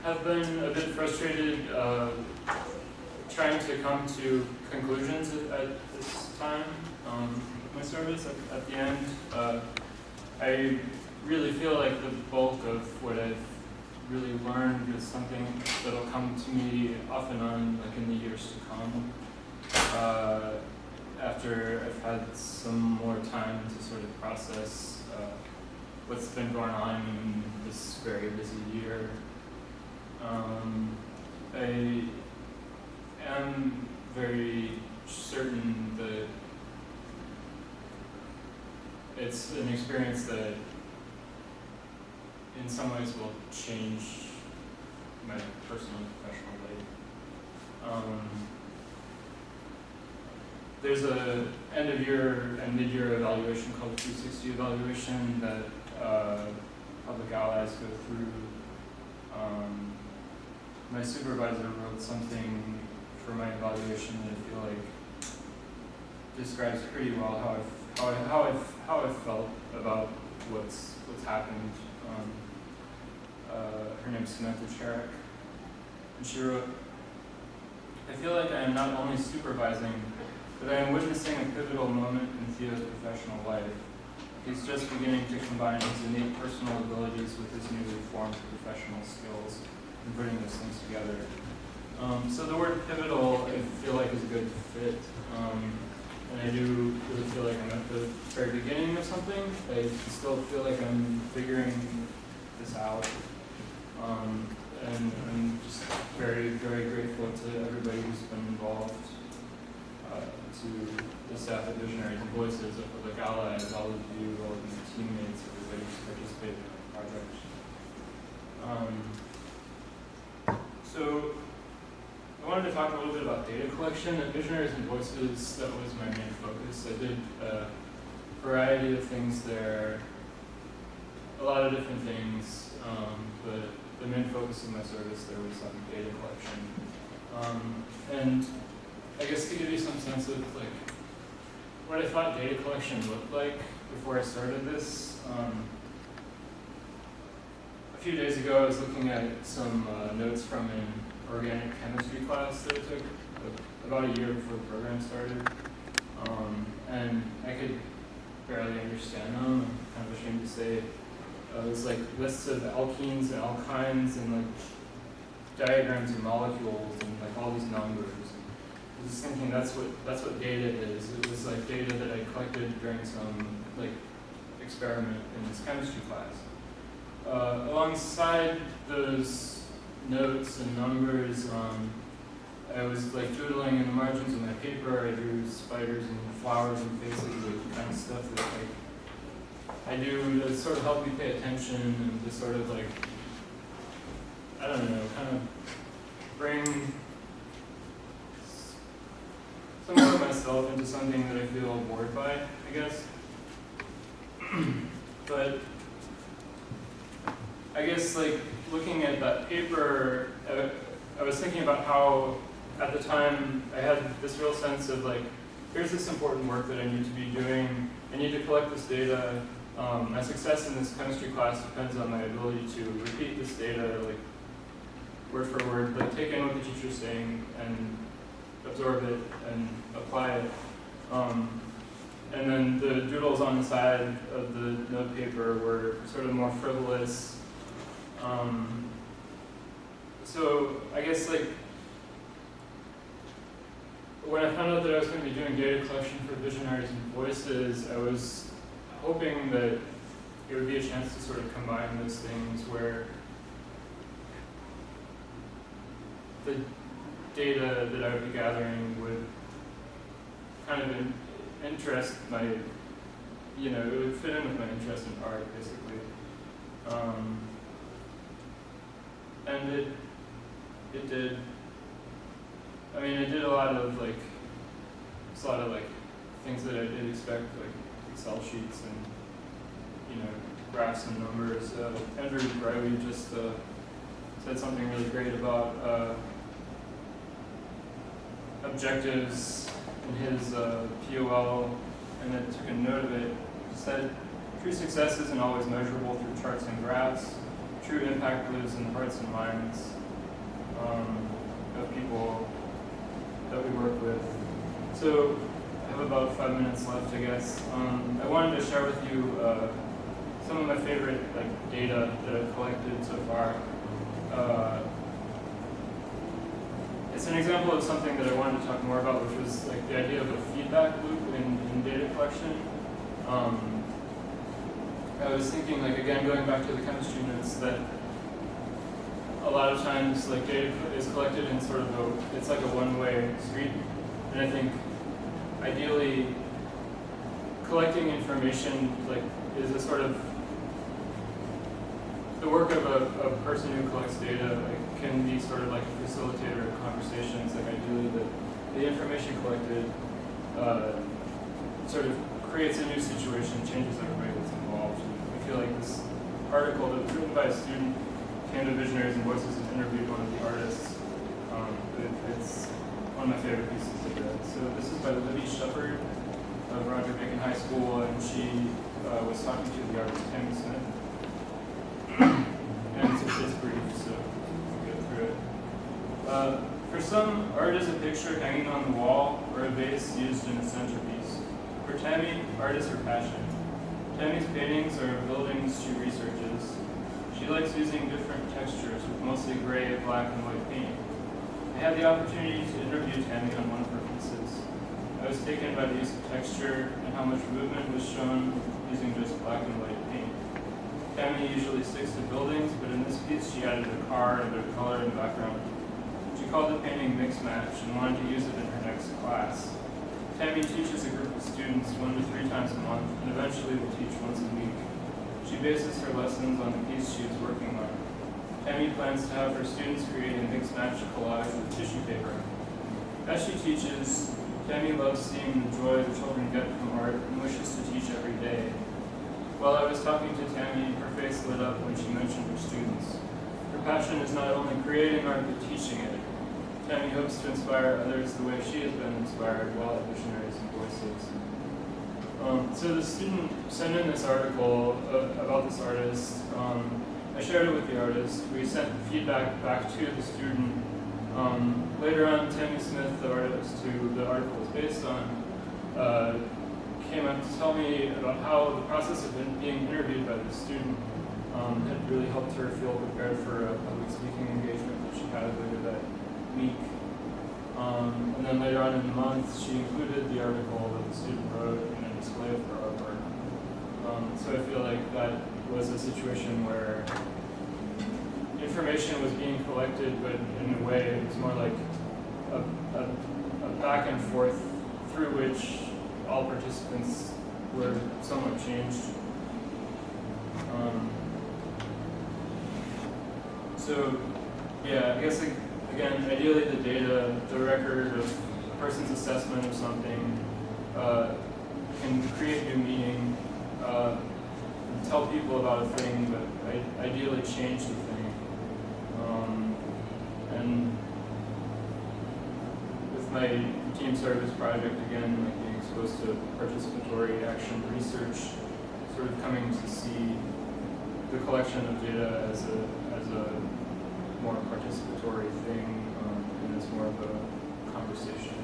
have been a bit frustrated trying to come to conclusions at this time of my service at the end. I really feel like the bulk of what I've really learned is something that'll come to me off and on, like in the years to come, after I've had some more time to sort of process what's been going on in this very busy year. I am very certain that it's an experience that in some ways will change my personal and professional life. There's a end of year and mid-year evaluation called the 360 evaluation that public allies go through. My supervisor wrote something for my evaluation that I feel like describes pretty well how I've felt about what's happened. Her name's Samantha, and she wrote, "I feel like I am not only supervising, but I am witnessing a pivotal moment in Theo's professional life. He's just beginning to combine his innate personal abilities with his newly formed professional skills and putting those things together." So the word pivotal, I feel like, is a good fit. And I do really feel like I'm at the very beginning of something. I still feel like I'm figuring this out. And I'm just very, very grateful to everybody who's been involved, to the staff at Visionaries and Voices, of Public Allies, all of you, all of my teammates, everybody who's participated in the project. So I wanted to talk a little bit about data collection. At Visionaries and Voices, that was my main focus. I did a variety of things there, a lot of different things, but the main focus of my service there was on data collection. And I guess to give you some sense of like what I thought data collection looked like before I started this, a few days ago I was looking at some notes from an organic chemistry class that I took about a year before the program started, and I could barely understand them. I'm kind of ashamed to say. It was like lists of alkenes and alkynes and like diagrams of molecules and like all these numbers. I was just thinking that's what data is. It was like data that I collected during some like experiment in this chemistry class. Alongside those notes and numbers, I was like doodling in the margins of my paper. I drew spiders and flowers and faces, like kind of stuff that like I do to sort of help me pay attention and to sort of like, I don't know, kind of bring some more of myself into something that I feel bored by, I guess. But I guess like looking at that paper, I was thinking about how at the time I had this real sense of like, here's this important work that I need to be doing. I need to collect this data. My success in this chemistry class depends on my ability to repeat this data, like word for word, like take in what the teacher's saying and absorb it and apply it. And then the doodles on the side of the note paper were sort of more frivolous. So I guess like when I found out that I was going to be doing data collection for Visionaries and Voices, I was hoping that it would be a chance to sort of combine those things where the data that I would be gathering would kind of interest my, you know, it would fit in with my interest in art, basically. And it did. I mean, it did a lot of like, it's a lot of like things that I did expect, like Excel sheets and, you know, graphs and numbers. Andrew Riley just said something really great about objectives in his POL, and I took a note of it. He said, "True success isn't always measurable through charts and graphs. true impact lives in the hearts and minds of people that we work with. So I have about 5 minutes left, I guess. I wanted to share with you some of my favorite data that I've collected so far. It's an example of something that I wanted to talk more about, which was the idea of a feedback loop in data collection. I was thinking, again, going back to the chemistry notes, that a lot of times data is collected in sort of it's like a one-way street, and I think ideally collecting information is a sort of the work of a person who collects data can be sort of like a facilitator of conversations. Ideally the information collected sort of creates a new situation, changes everybody that's involved. I feel like this article that was written by a student came to Visionaries and Voices and interviewed one of the artists. It's one of my favorite pieces of it. So this is by Libby Shepard of Roger Bacon High School, and she was talking to the artist Tammy Smith. And it's brief, so we'll get through it. For some, art is a picture hanging on the wall or a vase used in a centerpiece. For Tammy, art is her passion. Tammy's paintings are buildings she researches. She likes using different textures with mostly gray, black, and white paint. I had the opportunity to interview Tammy on one of her pieces. I was taken by the use of texture and how much movement was shown using just black and white paint. Tammy usually sticks to buildings, but in this piece she added a car and a bit of color in the background. She called the painting Mix Match and wanted to use it in her next class. Tammy teaches a group of students 1 to 3 times a month, and eventually will teach once a week. She bases her lessons on the piece she is working on. Tammy plans to have her students create a mix-match collage with tissue paper. As she teaches, Tammy loves seeing the joy the children get from art and wishes to teach every day. While I was talking to Tammy, her face lit up when she mentioned her students. Her passion is not only creating art, but teaching it. Tammy hopes to inspire others the way she has been inspired while at Visionaries and Voices. So the student sent in this article about this artist. I shared it with the artist. We sent feedback back to the student. Later on, Tammy Smith, the artist who the article was based on, came up to tell me about how the process of being interviewed by the student had really helped her feel prepared for a public speaking engagement that she had later that week. And then later on in the month, she included the article that the student wrote in a display of her artwork. So I feel like that was a situation where information was being collected, but in a way it was more like a back and forth through which all participants were somewhat changed. So yeah, I guess again, ideally the data, the record of a person's assessment of something can create new meaning, tell people about a thing, but ideally change the thing. And with my team service project, again, being exposed to participatory action research, sort of coming to see the collection of data as a more participatory thing, and as more of a conversation.